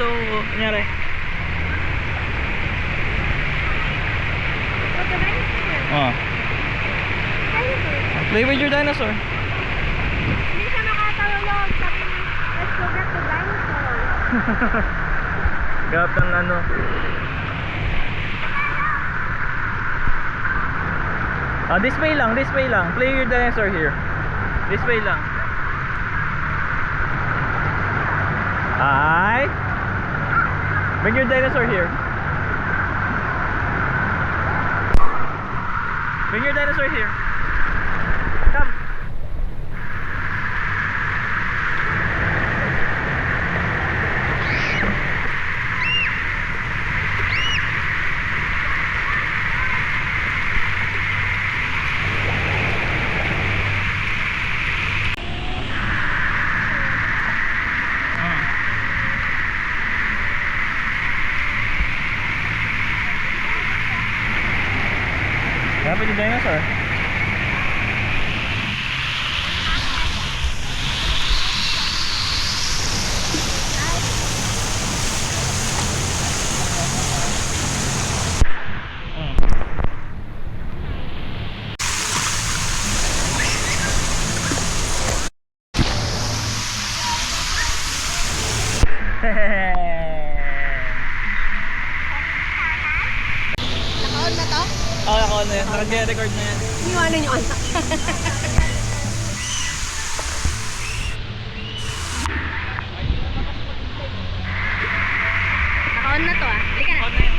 So, nangyari? Oh. Play with your dinosaur. Hindi siya makatulog. Sabi niya, let's go back to dinosaur. Gap ng ano. This way lang, this way lang. Play your dinosaur here. This way lang. Hi. Bring your dinosaur here. Bring your dinosaur here. Come. Dapat yung dinosaur. Naka-on na to? Oh, ako na yan. Naka-record na yan. Iwanan niyo on. Naka-on na to ah. Halika na. On na yan.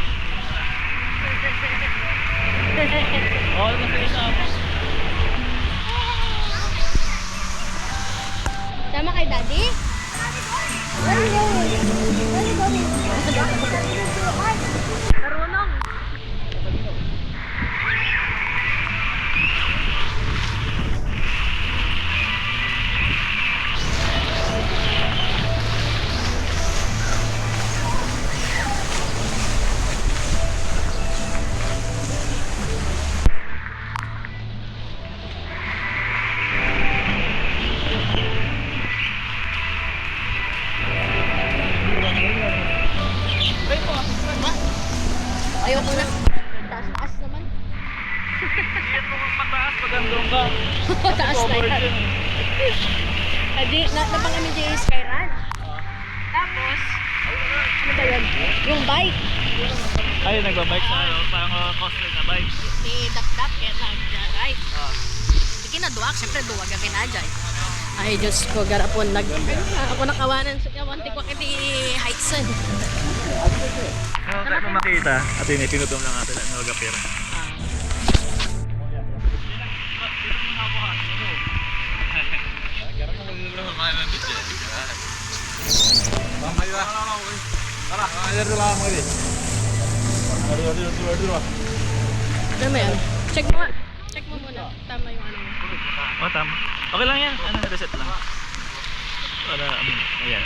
Oh, nasa ako. Tama kay daddy? Where are you going? Where are you going? Marunong. Ayoko na. Taas-taas naman. Hindi mo mataas pag andun ka. Taas na yan. Napang kami dyan Sky Ranch. Tapos, ano ba yun? Yung bike. Ay, nagbabike sa parang coaster na bike. Ni Dap-Dap kaya nag-ride. Hindi kinaduwak. Siyempre duwag ang kinadjay. Ay, Diyos ko, garapon. Ako nakawanan sa yawanti ko kiti heights. Ano tayo makita? At yun, tinutom lang natin ang nagapira. Ano mo yan? Check mo. Check mo muna. Tama yung ano mo. Oh, tama. Okay lang yan. Ano, reset lang. Para, ayan.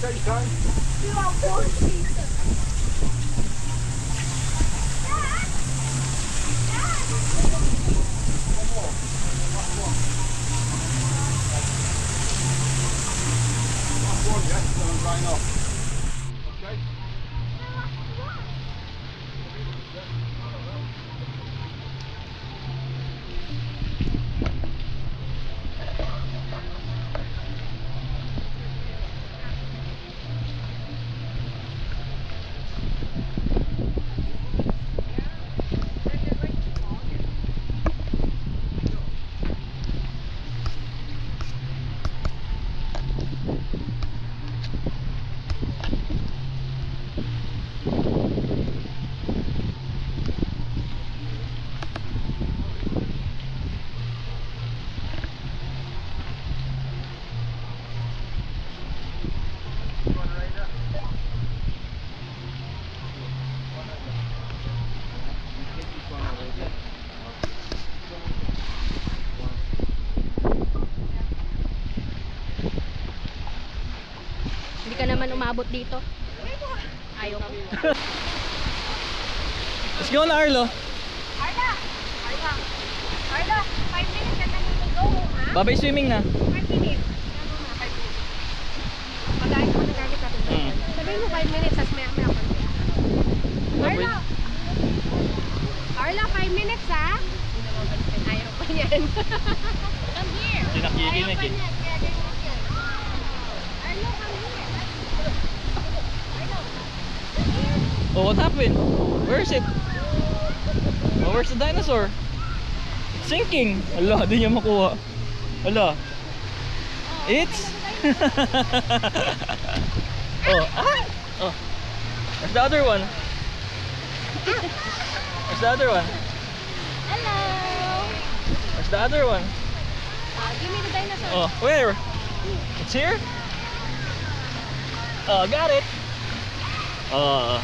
Same time. naman umabot dito. Ayaw ko. Let's go na, Arlo. Arla! 5 minutes and then we will go home, ha? Babay swimming na. 5 minutes. Pag-ayos mo na gamit natin. Sabihin mo 5 minutes, tas maya-maya ako. Babay. Arla, 5 minutes, ha? Ayaw pa niyan. Come here. Hindi nakikinig eh. Arla, come here. Oh, what happened? Where is it? Oh, where's the dinosaur? It's sinking. Ala, di niya makuha. Ala. It's... oh, ah! Oh. Where's the other one? Where's the other one? Hello. Where's the other one? Give me the dinosaur. Oh, where? It's here? Oh, got it. Oh.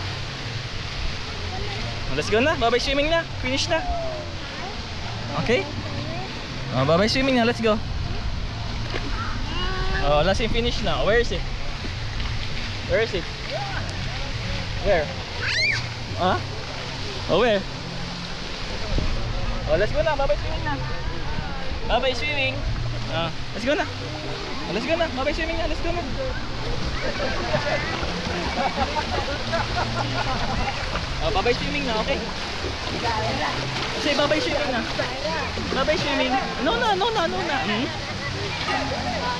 Let's go na. Bye-bye swimming na. Finish na. Okay? Oh, bye-bye swimming na. Let's go. Oh, last yung finish na. Where is it? Where is it? Where? Huh? Oh, where? Oh, let's go na. Bye-bye swimming na. Bye-bye swimming. Let's go na. Oh, let's go na. Bye-bye swimming na. Let's go na. Oh, bye-bye swimming na, okay? Say bye-bye swimming na. Bye-bye swimming. No na.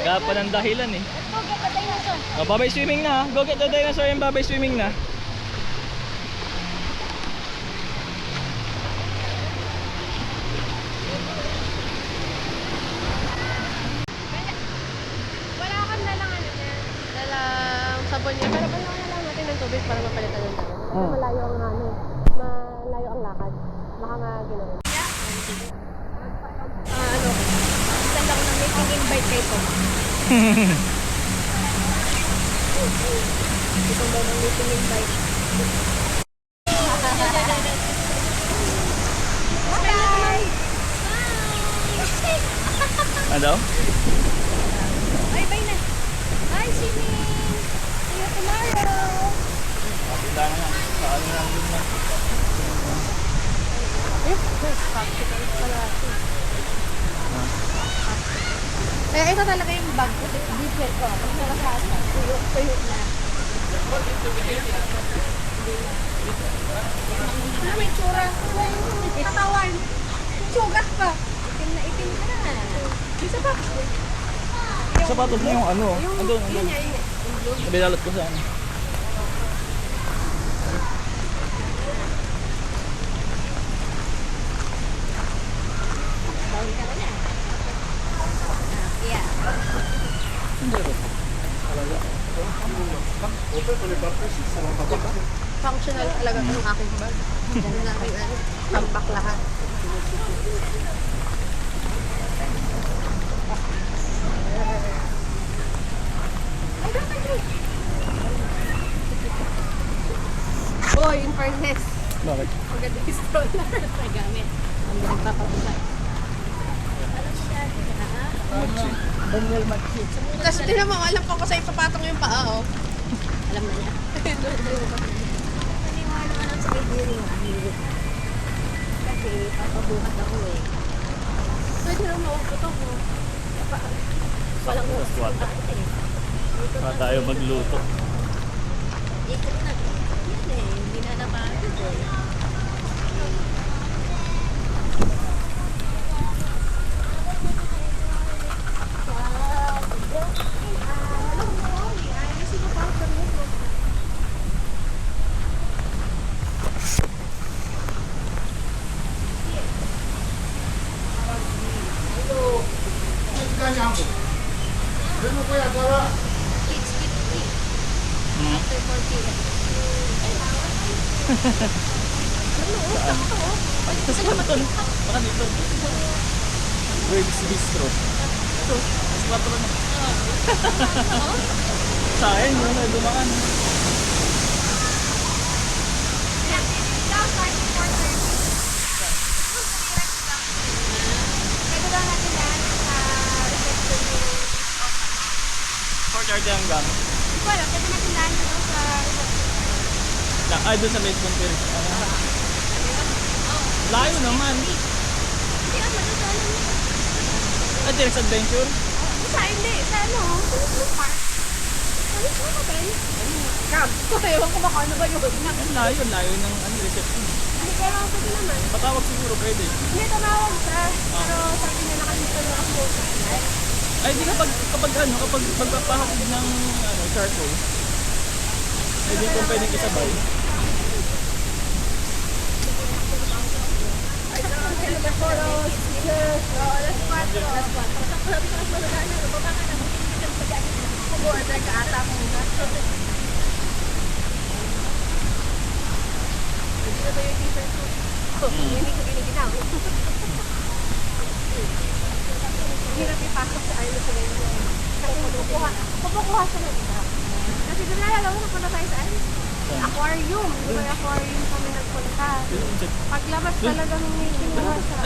Gapa ng dahilan eh. Go get the dinosaur. Oh, bye-bye swimming na. Go get the dinosaur and bye-bye swimming na. Wala kang dalang ano niya. Dalang sabon niya. Pero kailangan na lang natin ng tubig para mapalitan ng dalang. Kasi malayo ang ano. Malayo ang lakad. Baka nga ginawa. Ano? Send ako ng meeting invite kay Tom. Ito daw ng meeting invite. Bye! Ano daw? Bye-bye na. Bye, swimming! See you tomorrow! Pakita na nga. Saan na lang na. Practical pala ito. Kaya ito talaga yung bag ko. Different ko. Pag nakakasa, tuyo na. Ano may tsura? Katawan. Sugat pa. Itim na itim ka na. Isa pa. Sapatos na yung ano. Andun. Yun niya, yun niya. Yung blue. Nabilalot ko sa ano. Bawin ka na niya. Yeah. Functional talaga ng aking bag. Ganun na rin ano. Tambak lahat. Oh, in fairness. Bakit? Maganda yung stroller na gamit. Ang nagpapapasay. Alam siya ha? Daniel Matsi. Kasi tinan mo, alam ko sa'yo papatong yung paa, oh. Alam na niya. Paniwala ka lang sa kaibirin mo. Kasi papabuhat ako eh. Pwede lang mawagpot ako. Walang Swat. Pa tayo magluto. ikot na. Yan eh, hindi na napagod eh. It's 50. After 40. Saan? Baka dito. Words Bistro. Ito. Mas 4 na. Sa akin, yun na dumaan. Courtyard hanggang. alam. Kasi natindahan ko sa... Ay, doon sa Lisbon Pier. Layo naman. Hindi ako madadala niya. Ay, Direct Adventure. Sa hindi. Sa ano? Sa park. Ano ba ba yun? Cab. Ewan ko baka ano ba yun? Ang layo ng reception. Hindi kaya ako pwede naman. Patawag siguro pwede. Hindi, tumawag siya. Pero sabi niya nakalimutan na ako. Ay, di kapag magpapahapig ng charcoal. Ay, di kung pwedeng isabay. Hindi ko giniginaw. Hirap ipasok sa ayos sa ganyan. Kasi pupukuha siya ng iba. Kasi doon nalalaw na punta tayo saan? Aquarium. Di ba yung aquarium kami nagpunta? Paglabas talagang may kumuha siya.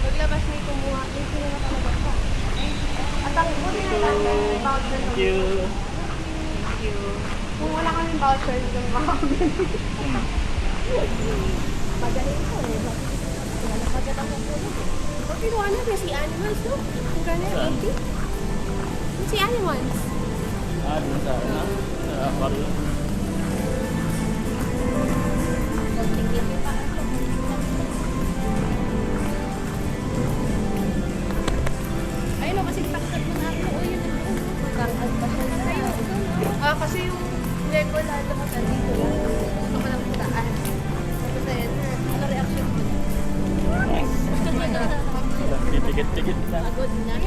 Paglabas may kumuha. May kumuha talaga siya. At ang buti na lang, may voucher. Thank you. Thank you. Kung wala kaming voucher, hindi kami makakabili. Magaling ko eh. Nalapagod ako po. Kung kinuha natin si Animals, no? Kung gano'n, 80? Si Animals. Doon sa aquarium. Ayun o, kasi takot mo na ako. O, yun na ako. Magkakal pa siya na. Kasi yung Lego lalo ko sa dito. Gusto ko lang putaan. Tapos ayun na. Ano reaction ko? Tikit na. Pagod na.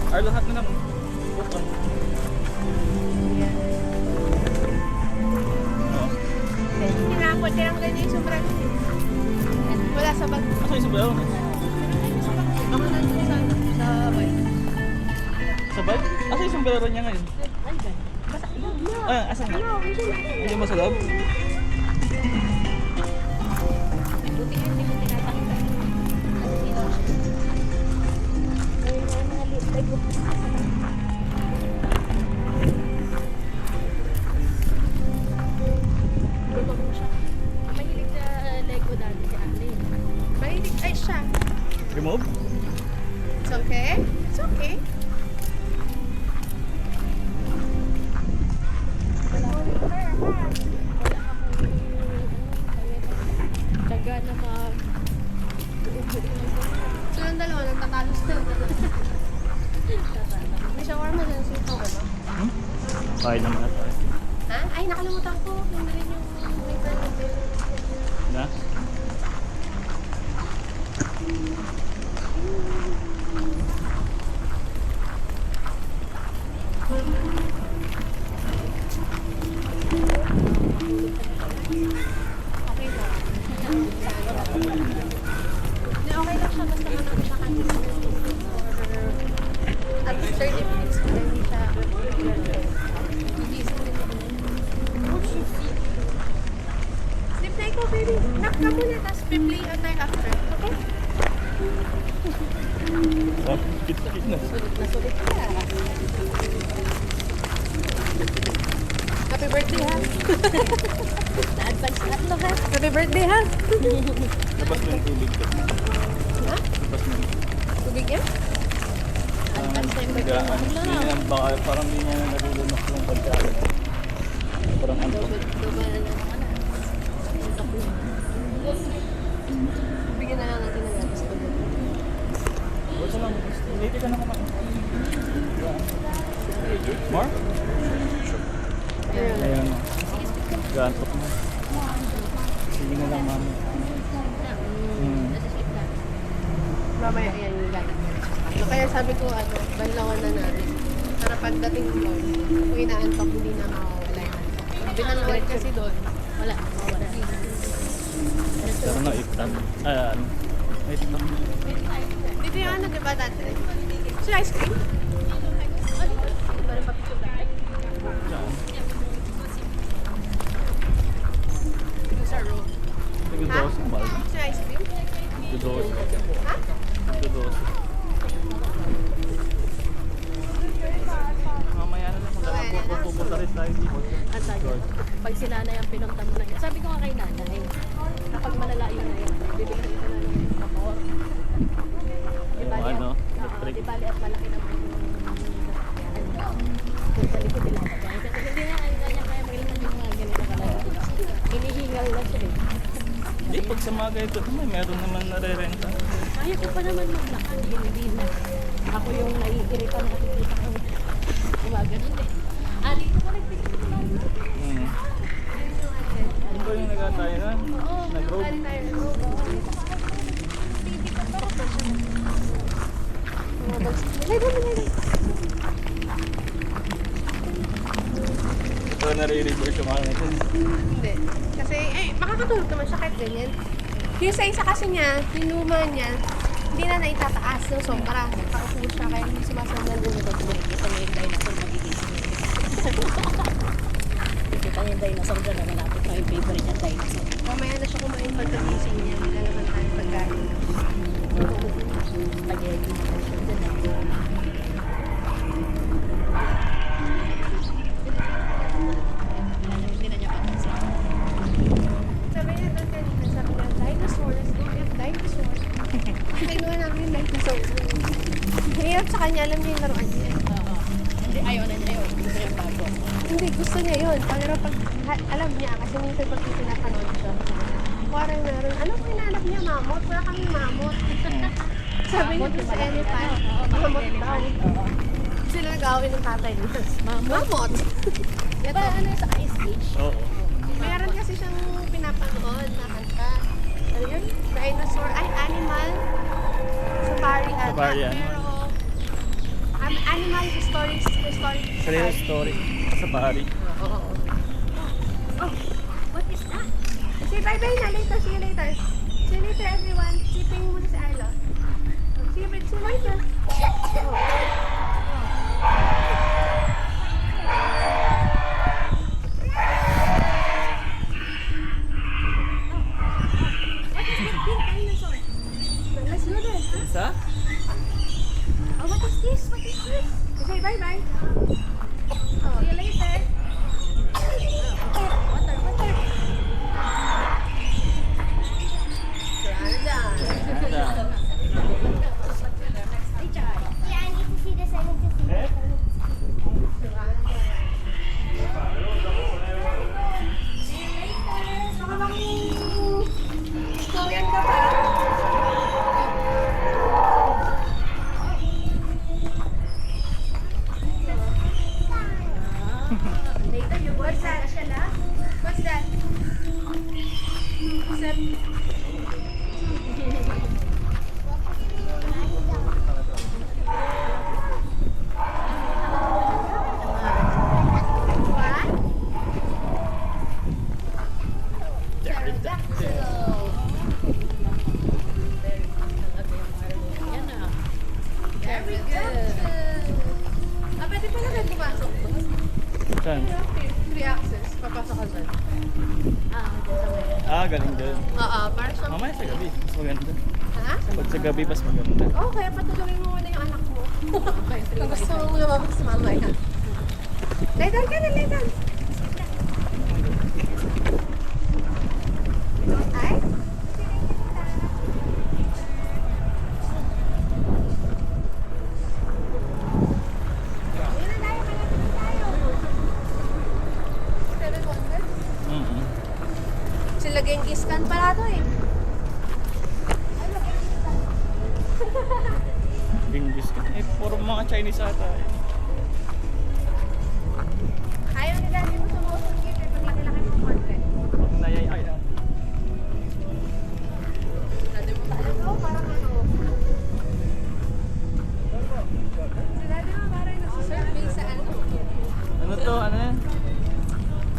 Ay, lahat na naman. Tinapot ka lang ganyan yung sobrang wala sa bag. Asa yung sabayaw na? Ako na dun sa bike. Sa bike? Asa yung sombrero niya ngayon? Ay, gan. Basta ilog na. Ay, asan nga? Ayun mo sa loob? Buti nga hindi mo tinatakita. Ano dito? Ay, mga Lego. Lubog mo siya. Mahilig sa Lego dati si Ate. Mahilig, ay siya. Remove? It's okay? It's okay. Taga na mag... So yung dalawa, nagtatalos na. May shawarma dyan, sito ka ba? Kain naman na tayo. Ha? Ay, nakalimutan ko. Yung rin yung waiter ng bill. Na? Okay ba? Hindi, okay lang siya. Basta manang siya kanina. At 30 minutes ko hindi siya. Gigising din ako. Sleep na ikaw, baby. Knock ka muna, tapos play tayo after. Okay? Oh, kit na. Sulit na sulit ka. Happy birthday, ha? Na-advance na ito, ha? Happy birthday, ha? Labas na yung tubig ko. Ha? Labas na. Tubig yan? Advance na yung birthday mo. Parang hindi niya nalulunok yung pagkain. Parang ano. Bigyan na lang natin ng gatas ko. Wala lang. Late ka na kumain. More? Ayan. Gantok mo. Sige na lang, mami. Mamaya yan yung galing. Kaya sabi ko, banlawan na natin. Para pagdating doon, kung inaantok, hindi na mawawala yung antok. Binalawad kasi doon, wala, mawawala. Pero na itan. Ayan. Itan. Dito yung ano, di ba dati? So, ice cream? Ano? Parang papicture dati. Sa room. Tigil-dos ang bal. So, ice cream? Tigil-dos. Ha? Tigil-dos. Pag sila na yung pinunta mo na yun. Sabi ko nga kay nanay, kapag malalayo na yun, bibigyan ko na lang yung motor. Di Yung bali, ano, oo, electric. di bali at malaki naman yung kung sa likod nila bagay. Kasi hindi na kanya kaya magliman yung mga ganito kalaki. Hinihingal na siya eh. Hindi, pag sa mga ganito naman, meron naman nare-renta. Kaya ko pa naman maglakad, hindi na. Ako yung naiirita na nakikita ko. Gumagano eh. Ah, dito ko nagpigil lang. Hmm. Ano ba yung nagatayo na? Oo, Nag-road? nagkali tayo ng road. Mga bags. Nilay. Ito nare-reverse yung mga natin. Hindi. Kasi, makakatulog naman siya kahit ganyan. Yung sa isa kasi niya, yung luma niya, hindi na naitataas ng sobra. Nakaupo siya, kaya hindi sumasama ng ulo pag nakikita niya yung dinosaur magigising niya. Nakikita niya yung dinosaur dyan, malapit na yung favorite niya dinosaur. Mamaya na siya kumain pagkagising niya, wala naman tayo pagkain. Spaghetti na siya dyan. Hindi na niya papansin. Sabi niya doon kanina, sabi niya, dinosaur, let's go get dinosaur. Kinuha namin yung dinosaur. Hirap sa kanya, alam niya yung laruan niya. Oo. Hindi, ayaw na niya yun. Gusto niya bago. Hindi, gusto niya yun. Pero pag, alam niya, kasi minsan pag pinapanood siya, parang meron, ano po hinahanap niya, mamot? Wala kaming mamot. Sabi niya po sa elephant, mamot daw. Sila nag-awin ng tatay niya. Mamot? Ito, ano sa Ice Age? Oo. Meron kasi siyang pinapanood na kanta. Ano yun? Dinosaur, ay animal safari ata. Safari, ano? Pero animal historic. Real story. Sa pari. Oo. Oh, what is that? Say bye-bye na later. See you later. See you later everyone. Siping mo sa Arlo. See you later. Let's do this, huh? Isa? Oh, what is this? What is this? Okay, bye-bye. See you later. Water. Surana. Ganda. Yeah, I need to see this. I need to see this. See you later. Baka Korean ka pa. Later, you what's that? What's that? What's that? What? Very good. Pwede pala kayo pumasok doon. Saan? Free access. Papasok ka doon. Galing din. Oo, para sa... Mamaya sa gabi, mas maganda. Ha? Pag sa gabi, mas maganda. Oo, kaya patulungin mo muna yung anak mo. Kung gusto mo lumabas sa mamaya. Lay down ka na, lay down. Ay? Ayun na tayo, malapit na tayo. 700? Mm-hmm. Sila Genghis Khan pala to eh. Genghis Khan. Puro mga Chinese ata eh. Ayaw nila, hindi mo sumusunod dito pag laki-laki mo konti. Nayayay na. Dati mo tayo, parang ano. Dati mo parang nagsisurvey sa ano. Ano to? Ano yan?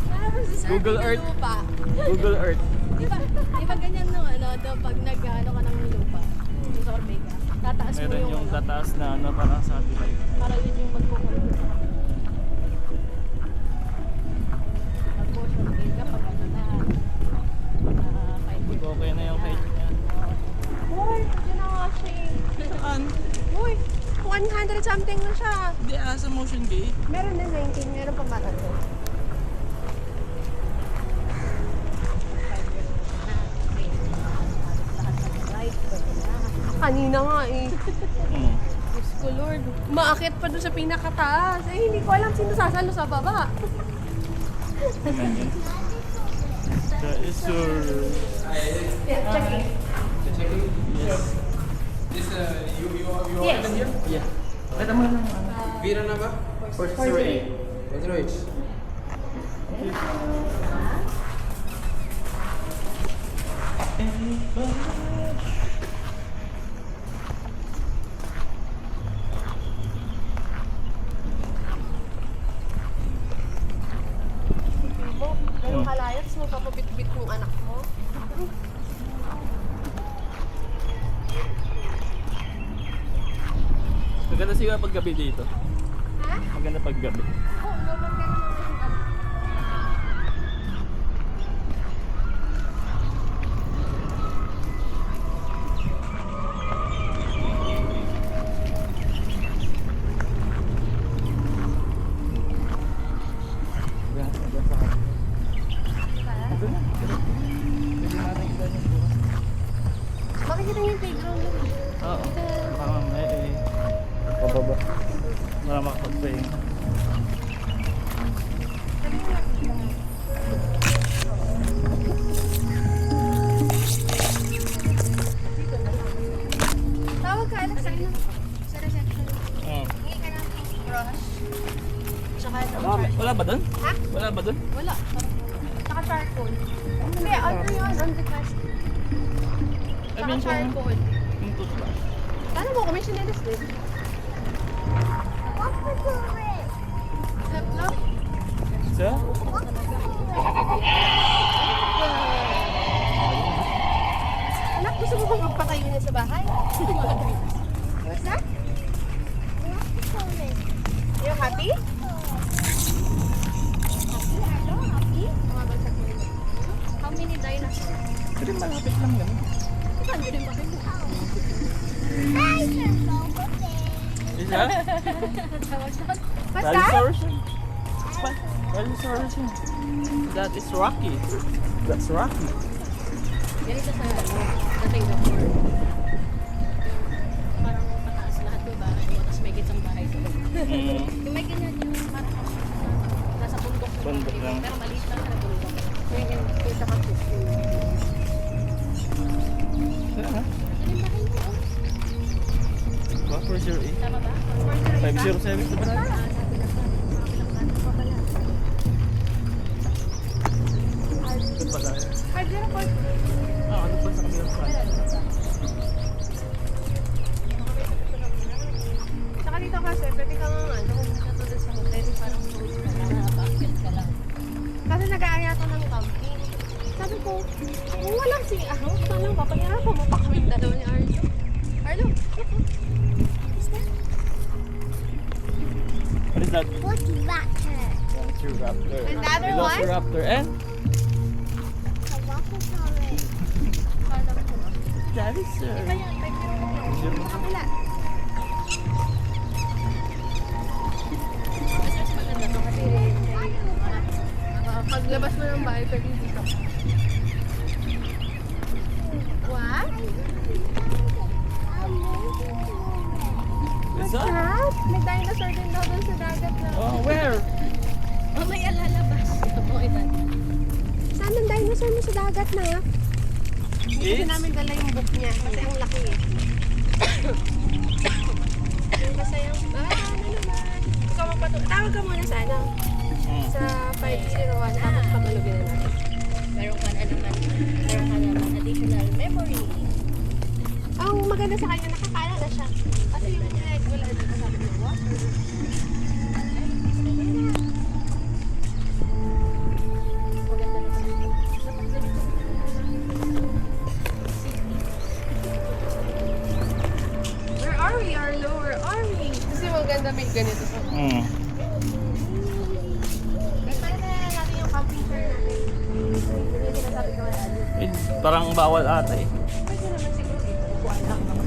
Parang nagsisurvey Google ng Earth. lupa. Google Earth. Di ba ganyan no, ano, pag nag-ano ka ng lupa, survey ka, tataas mo Meron yung ano, tataas na ano, parang satellite. para yun yung magkukulong. Mag-survey ka pag ano na, Pag okay na yung height niya. Uy, yun na nga siya eh. Saan? Uy, 100 something na siya. Hindi sa motion gate. Meron na 19, meron pa marathon. kanina nga eh. Hmm. Diyos ko Lord. Maakit pa doon sa pinakataas. Eh, hindi ko alam sino sasalo sa baba. Tingnan yun. That is your... Yeah, check in. Yes. Yes. Yeah. Kata mo lang. Vira na ba? First 08. 08. Ganun kalayat, tapos magpapabit-bit yung anak mo. Maganda siguro paggabi dito. Ha? Maganda paggabi. Oo, naman ganun naman yung anak. Makikita niyo yung playground lang. Oo. Pababa. Para makapag-pahinga. Tawag ka, Alex, sa inyo. Sa reception. Oo. Hingi ka ng brush. Tsaka Wala ba doon? Ha? Wala ba doon? Wala. Tsaka charcoal. Hindi, ano yun? On the class. I Tsaka mean, charcoal. yung toothbrush. Paano mo kami sinelas din? Walk the toilet. Laptop? Sa? Walk the toilet. Anak, gusto mo bang magpatayo niya sa bahay? What's that? Walk the toilet. You happy? Happy? Mabagsak mo yun. How many dinosaurs? Pero malapit lang yun. Saan yun yung bahay mo? I can go with it. Isa? What's that? Dinosaurs yun. Dinosaurs yun. That is Rocky. That's Rocky. Ganito sa dating na floor. Parang pataas lahat yung bahay mo, tapos may gitang bahay sa loob. Mm. Yung may ganyan yung parang nasa bundok na Bundok lang. pero maliit lang na bundok. Yung kita ka po. Saan ha? What? 408? Tama ba? 507 sa Barangay? Doon pa tayo. Ano pa sa kabilang side? Saka dito kasi, pwede ka nga ano, katulad sa hotel, parang close ka lang, nakapakit ka lang. Kasi nag-aaya ko ng camping. Sabi ko, kung walang CR, paano papahirapan mo pa kami dalawa ni Arlo? Arlo, look, What is that? What's raptor? That's your raptor. And the other one? Velociraptor and A walk the toilet. dinosaur. Iba yan, pwede Sure. sa kabila. Mas maganda to kasi paglabas mo ng bahay, pwede dito. What? Is that? What? May dinosaur din daw doon sa dagat na. Oh, where? Oh, may alalabas. Ito po, ito. Saan ang dinosaur mo sa dagat na? Hindi kasi It's- namin dala yung book niya kasi ang laki eh. Kasi yung, ano naman. Ikaw tawag ka muna sa ano, sa 501 tapos patulogin na natin. Meron ka naman additional memory. Ang maganda sa kanya, nakakala na siya. Kasi yung egg, wala dito sa akin ng water. Maganda na siya. Where are we, Arlo? Where are we? Kasi maganda may ganito sa Mm. Pwede na natin yung camping chair natin. Yun yung sinasabi ko wala. Eh, parang bawal ata eh. Pwede naman siguro dito. Kuhaan lang naman.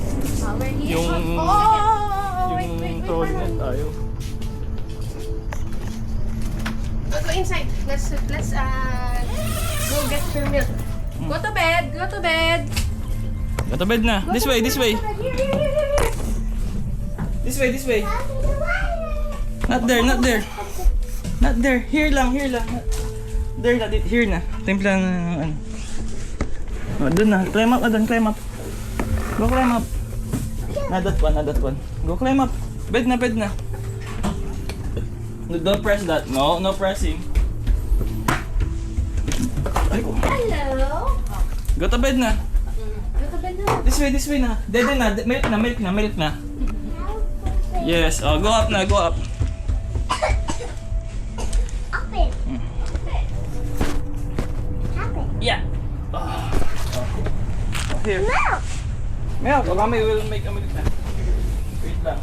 We're here. Yung- Wait, Yung trolley na tayo. Go inside. Let's go get your milk. Go to bed. Go to bed. Go to bed na. This way, this way. This way, this way. Not there, not there. Not there. Here lang, here lang. There na, here na. Timpla na ng ano. Oh, dun na. Climb up na dun, climb up. Go climb up. Not that one, not that one. Go climb up. Bed na, bed na. No, don't press that. No, no pressing. Ay, ko. Hello? Go to bed na. Go to bed na. This way na. Dede na. Milk na, milk na, milk na. Yes. Oh, go up na, go up. Up it. Up it. Yeah. Oh, here. Milk. Milk. Oh, mami will make a milk na. Wait lang.